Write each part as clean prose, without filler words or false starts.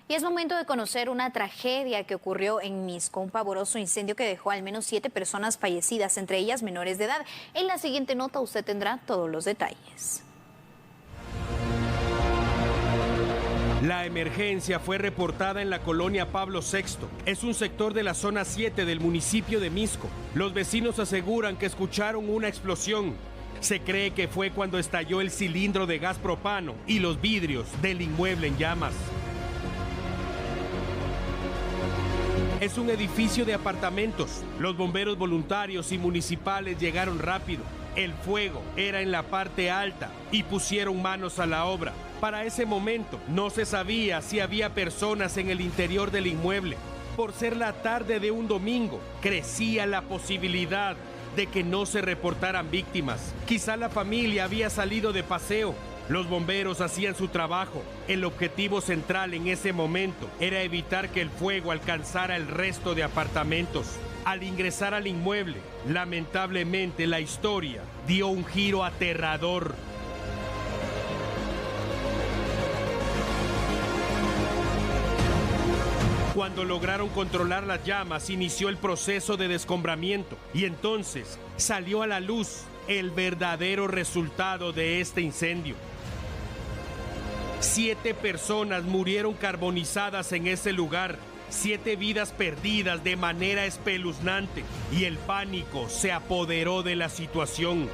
Y es momento de conocer una tragedia que ocurrió en Misco, un pavoroso incendio que dejó al menos 7 personas fallecidas, entre ellas menores de edad. En la siguiente nota usted tendrá todos los detalles. La emergencia fue reportada en la colonia Pablo VI. Es un sector de la zona 7 del municipio de Misco. Los vecinos aseguran que escucharon una explosión. Se cree que fue cuando estalló el cilindro de gas propano y los vidrios del inmueble en llamas. Es un edificio de apartamentos. Los bomberos voluntarios y municipales llegaron rápido. El fuego era en la parte alta y pusieron manos a la obra. Para ese momento no se sabía si había personas en el interior del inmueble. Por ser la tarde de un domingo, crecía la posibilidad de que no se reportaran víctimas. Quizá la familia había salido de paseo. Los bomberos hacían su trabajo. El objetivo central en ese momento era evitar que el fuego alcanzara el resto de apartamentos. Al ingresar al inmueble, lamentablemente la historia dio un giro aterrador. Cuando lograron controlar las llamas, inició el proceso de descombramiento y entonces salió a la luz el verdadero resultado de este incendio. 7 personas murieron carbonizadas en ese lugar, 7 vidas perdidas de manera espeluznante, y el pánico se apoderó de la situación.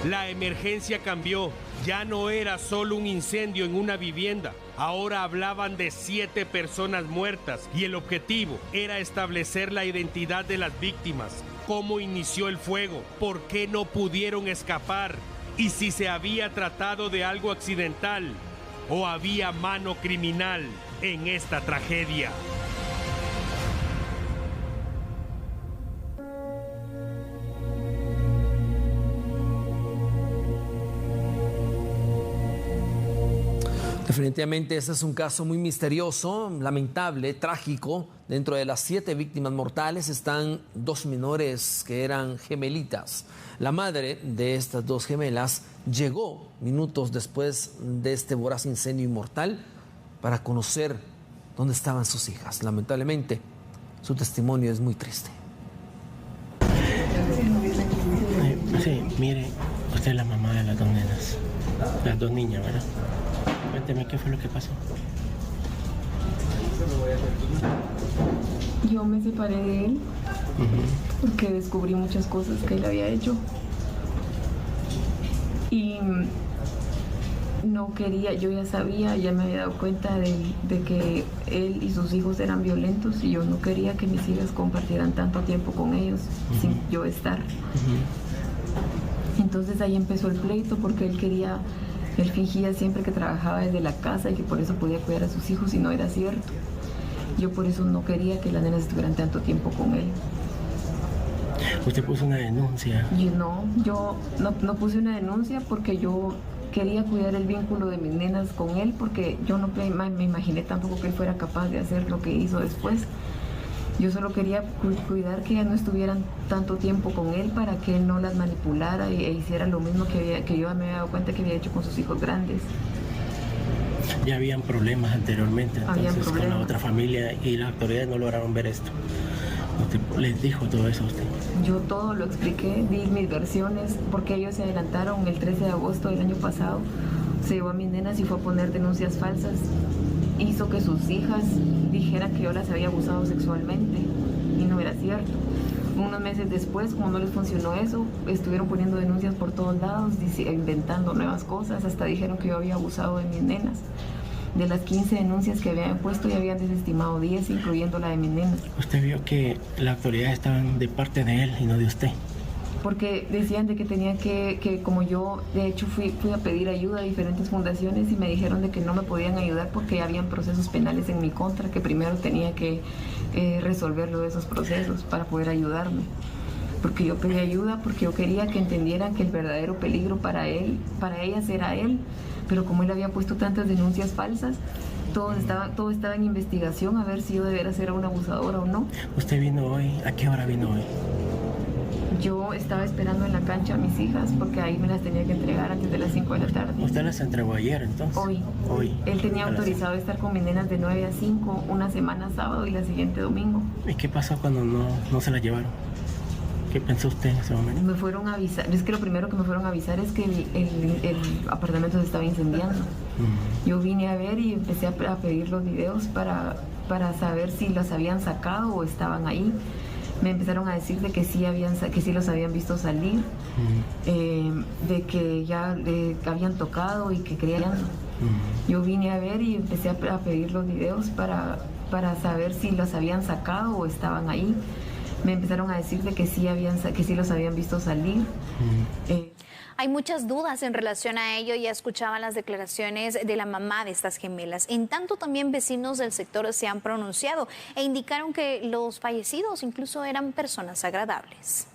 La emergencia cambió. Ya no era solo un incendio en una vivienda, ahora hablaban de 7 personas muertas y el objetivo era establecer la identidad de las víctimas, cómo inició el fuego, por qué no pudieron escapar y si se había tratado de algo accidental o había mano criminal en esta tragedia. Definitivamente este es un caso muy misterioso, lamentable, trágico. Dentro de las 7 víctimas mortales están 2 menores que eran gemelitas. La madre de estas 2 gemelas llegó minutos después de este voraz incendio mortal para conocer dónde estaban sus hijas. Lamentablemente, su testimonio es muy triste. Sí, mire, usted es la mamá de las 2 nenas, las 2 niñas, ¿verdad? Cuénteme qué fue lo que pasó. Yo me separé de él porque descubrí muchas cosas que él había hecho y no quería, yo ya sabía, ya me había dado cuenta de que él y sus hijos eran violentos y yo no quería que mis hijas compartieran tanto tiempo con ellos sin yo estar. Entonces ahí empezó el pleito porque él fingía siempre que trabajaba desde la casa y que por eso podía cuidar a sus hijos y no era cierto. Yo por eso no quería que las nenas estuvieran tanto tiempo con él. ¿Usted puso una denuncia? Yo no puse una denuncia porque yo quería cuidar el vínculo de mis nenas con él porque yo no me imaginé tampoco que él fuera capaz de hacer lo que hizo después. Yo solo quería cuidar que ellas no estuvieran tanto tiempo con él para que él no las manipulara e hiciera lo mismo que yo me había dado cuenta que había hecho con sus hijos grandes. Ya habían problemas anteriormente, entonces con la otra familia y las autoridades no lograron ver esto. ¿Usted les dijo todo eso a usted? Yo todo lo expliqué, di mis versiones, porque ellos se adelantaron el 13 de agosto del año pasado. Se llevó a mis nenas y fue a poner denuncias falsas. Hizo que sus hijas dijeran que yo las había abusado sexualmente y no era cierto. Unos meses después, como no les funcionó eso, estuvieron poniendo denuncias por todos lados, inventando nuevas cosas, hasta dijeron que yo había abusado de mis nenas. De las 15 denuncias que habían puesto, ya habían desestimado 10, incluyendo la de mis nenas. ¿Usted vio que las autoridades estaban de parte de él y no de usted? Porque decían de que tenía que como yo, de hecho fui a pedir ayuda a diferentes fundaciones y me dijeron de que no me podían ayudar porque habían procesos penales en mi contra, que primero tenía que resolverlo de esos procesos para poder ayudarme. Porque yo pedí ayuda, porque yo quería que entendieran que el verdadero peligro para ellas era él, pero como él había puesto tantas denuncias falsas, todo estaba en investigación a ver si yo debería ser una abusadora o no. ¿Usted vino hoy? ¿A qué hora vino hoy? yo estaba esperando en la cancha a mis hijas porque ahí me las tenía que entregar antes de las 5 de la tarde. ¿Usted las entregó ayer entonces? Hoy. Él tenía autorizado estar con mis nenas de 9 a 5, una semana sábado y la siguiente domingo. ¿Y qué pasó cuando no se las llevaron? ¿Qué pensó usted en ese momento? Me fueron a avisar, es que lo primero que me fueron a avisar es que el apartamento se estaba incendiando. Yo vine a ver y empecé a pedir los videos para saber si los habían sacado o estaban ahí. Me empezaron a decir de que sí los habían visto salir, de que ya habían tocado y que creían. Yo vine a ver y empecé a pedir los videos para saber si los habían sacado o estaban ahí. Me empezaron a decir de que sí los habían visto salir. Hay muchas dudas en relación a ello. Ya escuchaban las declaraciones de la mamá de estas gemelas. En tanto, también vecinos del sector se han pronunciado e indicaron que los fallecidos incluso eran personas agradables.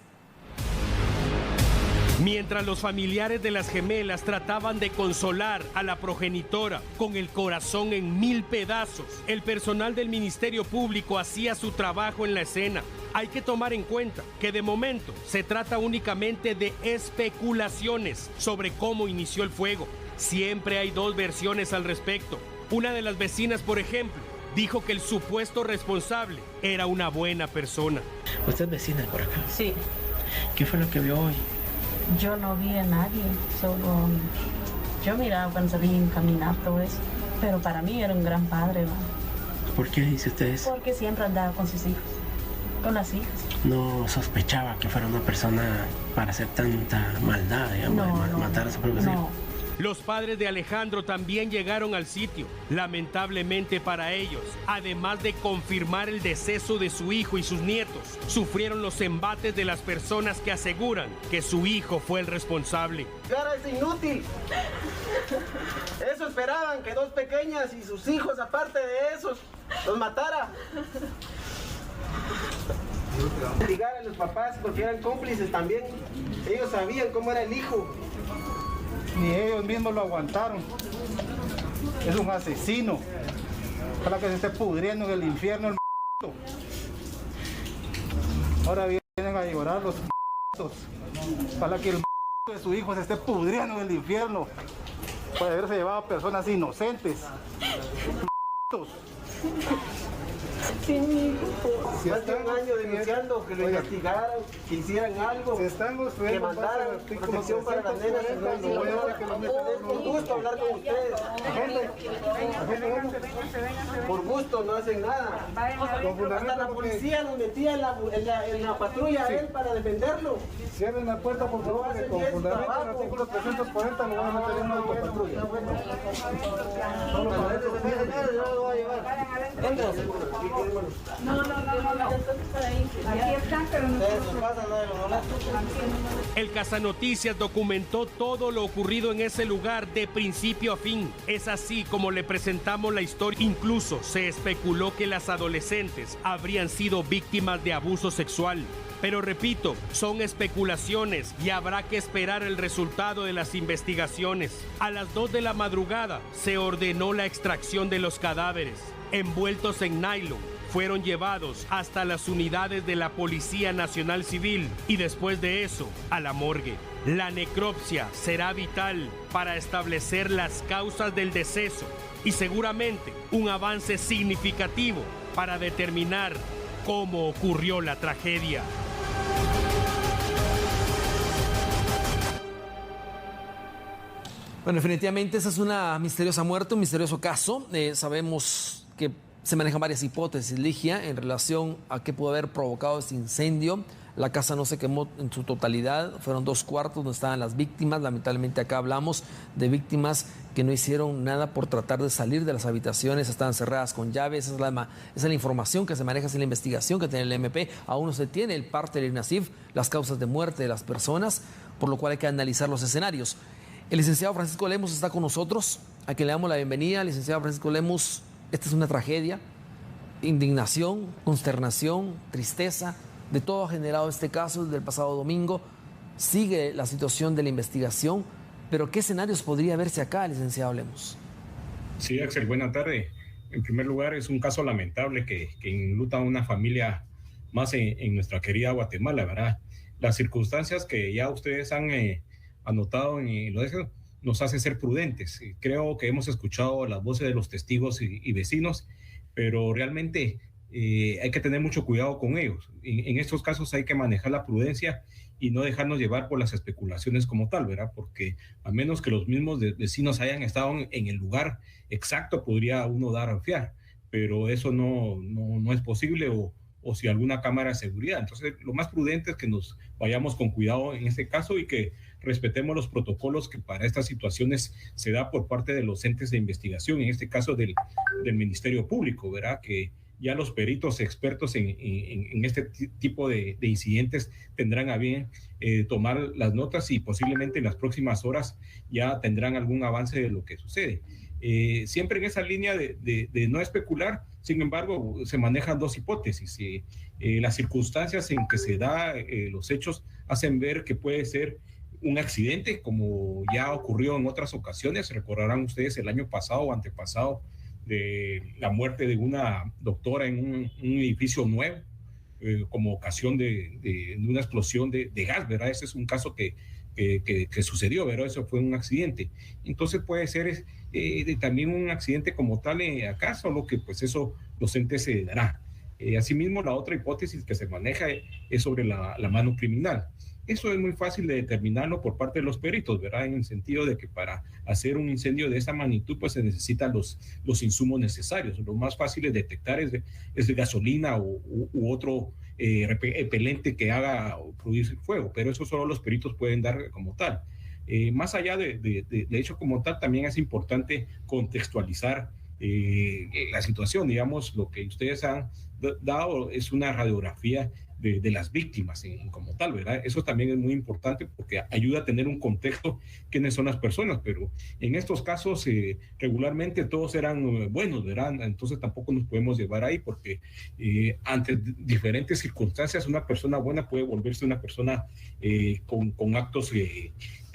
Mientras los familiares de las gemelas trataban de consolar a la progenitora con el corazón en 1000 pedazos, el personal del Ministerio Público hacía su trabajo en la escena. Hay que tomar en cuenta que de momento se trata únicamente de especulaciones sobre cómo inició el fuego. Siempre hay dos versiones al respecto. Una de las vecinas, por ejemplo, dijo que el supuesto responsable era una buena persona. ¿Usted es vecina por acá? Sí. ¿Qué fue lo que vio hoy? Yo no vi a nadie, solo yo miraba cuando salí a caminar todo eso, pero para mí era un gran padre, ¿no? ¿Por qué dice usted eso? Porque siempre andaba con sus hijos, con las hijas. ¿No sospechaba que fuera una persona para hacer tanta maldad, digamos, de matar a su propio hijo? No. Los padres de Alejandro también llegaron al sitio. Lamentablemente para ellos, además de confirmar el deceso de su hijo y sus nietos, sufrieron los embates de las personas que aseguran que su hijo fue el responsable. Cara, es inútil. Eso esperaban, que dos pequeñas y sus hijos, aparte de esos, los matara. Ligar a los papás porque eran cómplices también. Ellos sabían cómo era el hijo. Ni ellos mismos lo aguantaron. Es un asesino. Para que se esté pudriendo en el infierno el m***o. Ahora vienen a llorar los m***os. Para que el m***o de su hijo se esté pudriendo en el infierno. Por haberse llevado a personas inocentes. M***os. Sí, mi hijo. Más de un año denunciando que lo investigaran, que hicieran algo, que mandaran protección para las nenas. Por gusto hablar con ustedes. Por gusto no hacen nada. Hasta la policía nos metía en la patrulla a él para defenderlo. Cierren la puerta, por favor, que con fundamento del artículo 340 lo van a meter en una patrulla. No, aquí están, pero no. El Casanoticias documentó todo lo ocurrido en ese lugar de principio a fin. Es así como le presentamos la historia. Incluso se especuló que las adolescentes habrían sido víctimas de abuso sexual. Pero repito, son especulaciones y habrá que esperar el resultado de las investigaciones. A las 2 de la madrugada se ordenó la extracción de los cadáveres. Envueltos en nylon, fueron llevados hasta las unidades de la Policía Nacional Civil y después de eso a la morgue. La necropsia será vital para establecer las causas del deceso y seguramente un avance significativo para determinar cómo ocurrió la tragedia. Bueno, definitivamente esa es una misteriosa muerte, un misterioso caso. Sabemos que se manejan varias hipótesis, Ligia, en relación a qué pudo haber provocado este incendio. La casa no se quemó en su totalidad, fueron 2 cuartos donde estaban las víctimas. Lamentablemente acá hablamos de víctimas que no hicieron nada por tratar de salir de las habitaciones, estaban cerradas con llaves. Esa es la información que se maneja, esa es la investigación que tiene el MP. Aún no se tiene el parte del INASIF, las causas de muerte de las personas, por lo cual hay que analizar los escenarios. El licenciado Francisco Lemus está con nosotros, a quien le damos la bienvenida. Licenciado Francisco Lemus, esta es una tragedia, indignación, consternación, tristeza, de todo ha generado este caso desde el pasado domingo. Sigue la situación de la investigación, pero ¿qué escenarios podría verse acá, licenciado Lemus? Sí, Axel, buena tarde. En primer lugar, es un caso lamentable que enluta a una familia más en nuestra querida Guatemala, ¿verdad? las circunstancias que ya ustedes han anotado en lo de eso, nos hace ser prudentes. Creo que hemos escuchado las voces de los testigos y vecinos, pero realmente hay que tener mucho cuidado con ellos. En estos casos hay que manejar la prudencia y no dejarnos llevar por las especulaciones como tal, ¿verdad? Porque a menos que los mismos vecinos hayan estado en el lugar exacto, podría uno dar a fiar, pero eso no es posible, o si alguna cámara de seguridad. Entonces, lo más prudente es que nos vayamos con cuidado en este caso y que respetemos los protocolos que para estas situaciones se da por parte de los entes de investigación, en este caso del Ministerio Público, ¿verdad? Que ya los peritos expertos en este tipo de incidentes tendrán a bien tomar las notas y posiblemente en las próximas horas ya tendrán algún avance de lo que sucede. Siempre en esa línea de no especular, sin embargo, se manejan dos hipótesis. Las circunstancias en que se da los hechos hacen ver que puede ser un accidente, como ya ocurrió en otras ocasiones. Recordarán ustedes el año pasado o antepasado de la muerte de una doctora en un edificio nuevo, como ocasión de una explosión de gas, ¿verdad? Ese es un caso que sucedió, ¿verdad? Eso fue un accidente. Entonces puede ser también un accidente como tal acá, solo que pues eso los entes se dará. Asimismo, la otra hipótesis que se maneja es sobre la mano criminal. Eso es muy fácil de determinarlo por parte de los peritos, ¿verdad? En el sentido de que para hacer un incendio de esa magnitud, pues se necesitan los insumos necesarios. Lo más fácil de detectar es de gasolina u otro repelente que haga producir fuego, pero eso solo los peritos pueden dar como tal. Más allá de hecho como tal, también es importante contextualizar la situación. Digamos, lo que ustedes han dado es una radiografía de las víctimas como tal, ¿verdad? Eso también es muy importante porque ayuda a tener un contexto quiénes son las personas, pero en estos casos regularmente todos eran buenos, ¿verdad? Entonces tampoco nos podemos llevar ahí porque ante diferentes circunstancias una persona buena puede volverse una persona con actos que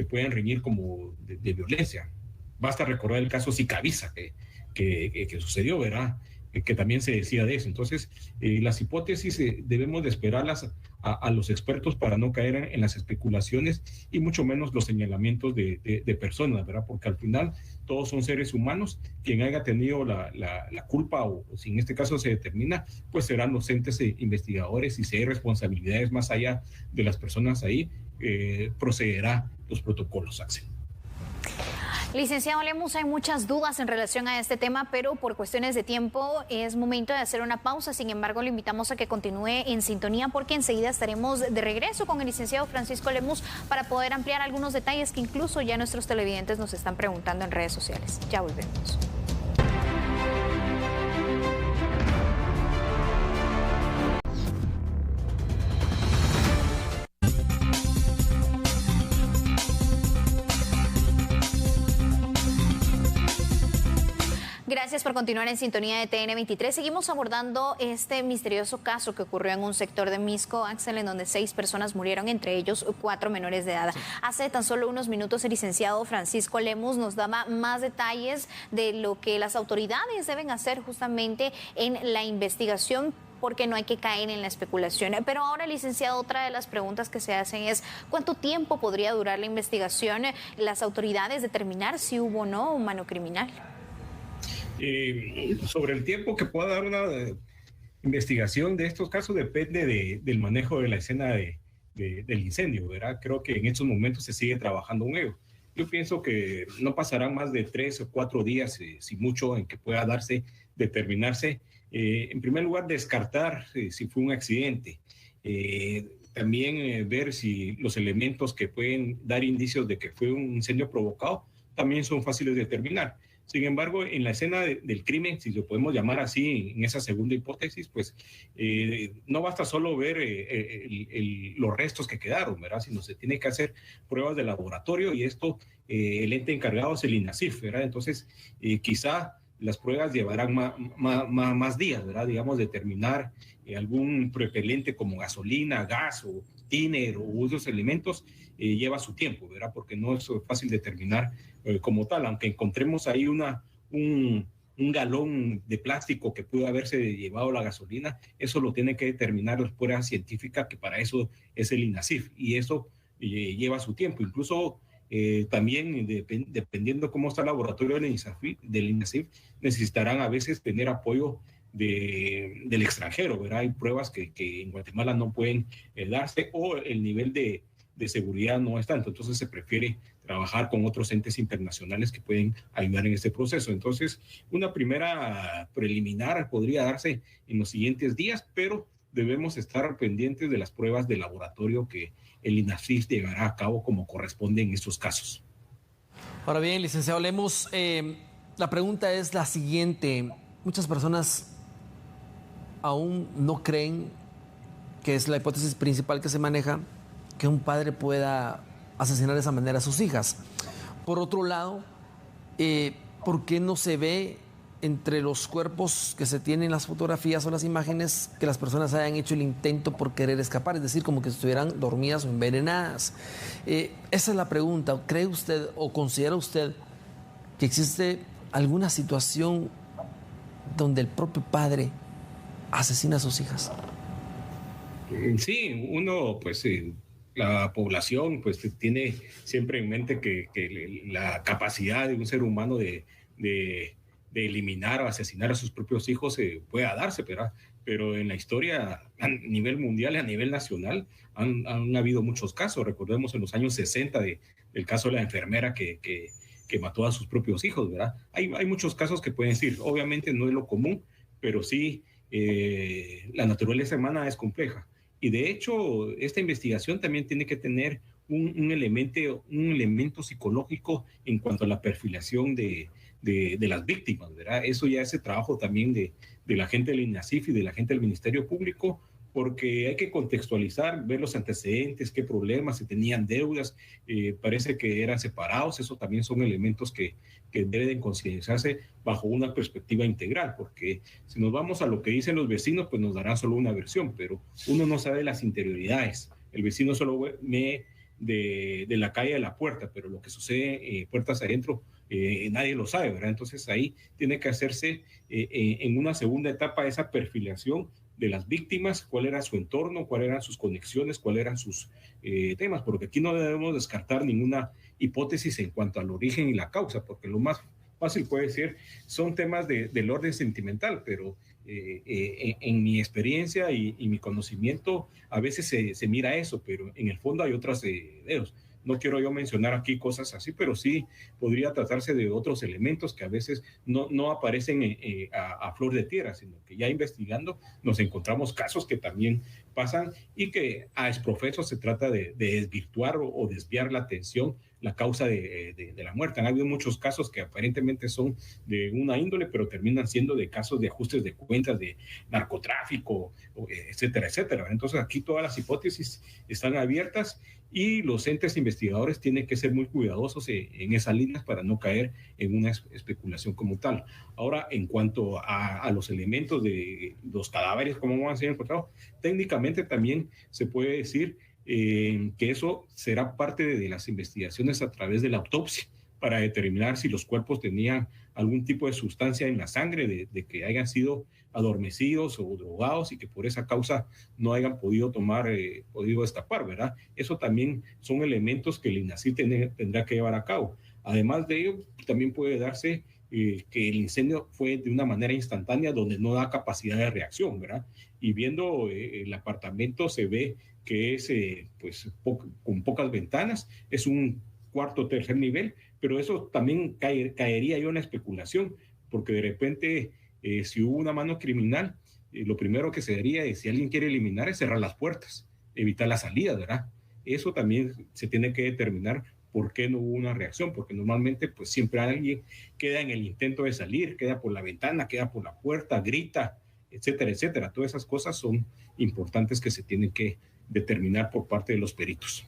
pueden reñir como de violencia. Basta recordar el caso Sicavisa que sucedió, ¿verdad? Que también se decía de eso. Entonces, las hipótesis debemos de esperarlas a los expertos para no caer en las especulaciones y mucho menos los señalamientos de personas, ¿verdad? Porque al final todos son seres humanos. Quien haya tenido la culpa o si en este caso se determina, pues serán los entes investigadores y si hay responsabilidades más allá de las personas ahí, procederá los protocolos, Axel. Licenciado Lemus, hay muchas dudas en relación a este tema, pero por cuestiones de tiempo es momento de hacer una pausa. Sin embargo, le invitamos a que continúe en sintonía porque enseguida estaremos de regreso con el licenciado Francisco Lemus para poder ampliar algunos detalles que incluso ya nuestros televidentes nos están preguntando en redes sociales. Ya volvemos. Gracias por continuar en sintonía de TN23. Seguimos abordando este misterioso caso que ocurrió en un sector de Misco, Axel, en donde 6 personas murieron, entre ellos 4 menores de edad. Hace tan solo unos minutos el licenciado Francisco Lemus nos daba más detalles de lo que las autoridades deben hacer justamente en la investigación, porque no hay que caer en la especulación. Pero ahora, licenciado, otra de las preguntas que se hacen es ¿cuánto tiempo podría durar la investigación? Las autoridades determinar si hubo o no mano criminal. Sobre el tiempo que pueda dar una investigación de estos casos depende del manejo de la escena del incendio, ¿verdad? Creo que en estos momentos se sigue trabajando en ello. Yo pienso que no pasarán más de 3 o 4 días, si mucho, en que pueda determinarse. En primer lugar, descartar si fue un accidente. También ver si los elementos que pueden dar indicios de que fue un incendio provocado también son fáciles de determinar. Sin embargo, en la escena del crimen, si lo podemos llamar así, en esa segunda hipótesis, pues no basta solo ver los restos que quedaron, ¿verdad? Sino se tiene que hacer pruebas de laboratorio y esto, el ente encargado es el INASIF, ¿verdad? Entonces, quizá las pruebas llevarán más días, ¿verdad? Digamos, determinar algún repelente como gasolina, gas o tiner o otros elementos lleva su tiempo, ¿verdad? Porque no es fácil determinar como tal, aunque encontremos ahí un galón de plástico que pudo haberse llevado la gasolina, eso lo tiene que determinar la prueba científica, que para eso es el INASIF, y eso lleva su tiempo. Incluso también dependiendo cómo está el laboratorio del INASIF, necesitarán a veces tener apoyo del extranjero, ¿verdad? Hay pruebas que en Guatemala no pueden darse, o el nivel de seguridad no es tanto, entonces se prefiere trabajar con otros entes internacionales que pueden ayudar en este proceso. Entonces, una primera preliminar podría darse en los siguientes días, pero debemos estar pendientes de las pruebas de laboratorio que el INASIF llevará a cabo como corresponde en estos casos. Ahora bien, licenciado Lemus, la pregunta es la siguiente. Muchas personas aún no creen, que es la hipótesis principal que se maneja, que un padre pueda asesinar de esa manera a sus hijas. Por otro lado, ¿por qué no se ve entre los cuerpos que se tienen, las fotografías o las imágenes, que las personas hayan hecho el intento por querer escapar? Es decir, como que estuvieran dormidas o envenenadas. Esa es la pregunta. ¿Cree usted o considera usted que existe alguna situación donde el propio padre asesina a sus hijas? Sí, uno, pues la población pues tiene siempre en mente que la capacidad de un ser humano de eliminar o asesinar a sus propios hijos pueda darse, pero en la historia a nivel mundial y a nivel nacional han habido muchos casos. Recordemos en los años 60 del caso de la enfermera que mató a sus propios hijos, ¿verdad? Hay muchos casos que pueden decir, obviamente no es lo común, pero sí la naturaleza humana es compleja. Y de hecho, esta investigación también tiene que tener un elemento psicológico en cuanto a la perfilación de las víctimas, ¿verdad? Eso ya es el trabajo también de la gente del INASIF y de la gente del Ministerio Público, porque hay que contextualizar, ver los antecedentes, qué problemas, si tenían deudas, parece que eran separados. Eso también son elementos que deben considerarse bajo una perspectiva integral, porque si nos vamos a lo que dicen los vecinos, pues nos darán solo una versión, pero uno no sabe las interioridades. El vecino solo ve de la calle a la puerta, pero lo que sucede puertas adentro nadie lo sabe, ¿verdad? Entonces ahí tiene que hacerse en una segunda etapa esa perfilación de las víctimas, cuál era su entorno, cuáles eran sus conexiones, cuáles eran sus temas, porque aquí no debemos descartar ninguna hipótesis en cuanto al origen y la causa, porque lo más fácil puede ser, son temas del orden sentimental, pero en mi experiencia y mi conocimiento a veces se mira eso, pero en el fondo hay otras dedos. No quiero yo mencionar aquí cosas así, pero sí podría tratarse de otros elementos que a veces no aparecen a flor de tierra, sino que ya investigando nos encontramos casos que también pasan y que a exprofeso se trata de desvirtuar o desviar la atención, la causa de la muerte. Han habido muchos casos que aparentemente son de una índole, pero terminan siendo de casos de ajustes de cuentas, de narcotráfico, etcétera, etcétera. Entonces aquí todas las hipótesis están abiertas y los entes investigadores tienen que ser muy cuidadosos en esas líneas para no caer en una especulación como tal. Ahora, en cuanto a los elementos de los cadáveres, cómo van a ser encontrados, técnicamente también se puede decir que eso será parte de las investigaciones a través de la autopsia para determinar si los cuerpos tenían algún tipo de sustancia en la sangre, de que hayan sido adormecidos o drogados y que por esa causa no hayan podido destapar, ¿verdad? Eso también son elementos que el INASIF tendrá que llevar a cabo. Además de ello, también puede darse que el incendio fue de una manera instantánea donde no da capacidad de reacción, ¿verdad? Y viendo el apartamento se ve que es con pocas ventanas, es un cuarto o tercer nivel, pero eso también caería yo en la especulación, porque de repente si hubo una mano criminal, lo primero que se haría si alguien quiere eliminar es cerrar las puertas, evitar la salida, ¿verdad? Eso también se tiene que determinar por qué no hubo una reacción, porque normalmente pues siempre alguien queda en el intento de salir, queda por la ventana, queda por la puerta, grita, etcétera, etcétera. Todas esas cosas son importantes que se tienen que determinar por parte de los peritos.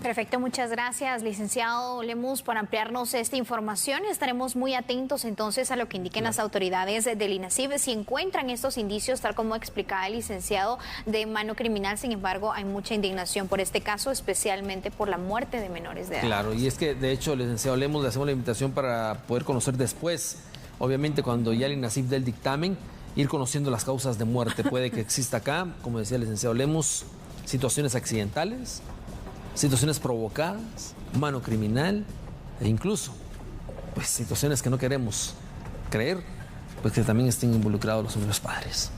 Perfecto, muchas gracias, licenciado Lemus, por ampliarnos esta información. Estaremos muy atentos entonces a lo que indiquen las autoridades del INASIF. Si encuentran estos indicios, tal como explicaba el licenciado, de mano criminal, sin embargo, hay mucha indignación por este caso, especialmente por la muerte de menores de edad. Claro, y es que de hecho, licenciado Lemus, le hacemos la invitación para poder conocer después obviamente cuando ya el INASIF dé el dictamen, ir conociendo las causas de muerte. Puede que exista acá, como decía el licenciado Lemos, situaciones accidentales, situaciones provocadas, mano criminal e incluso pues situaciones que no queremos creer, pues que también estén involucrados los padres.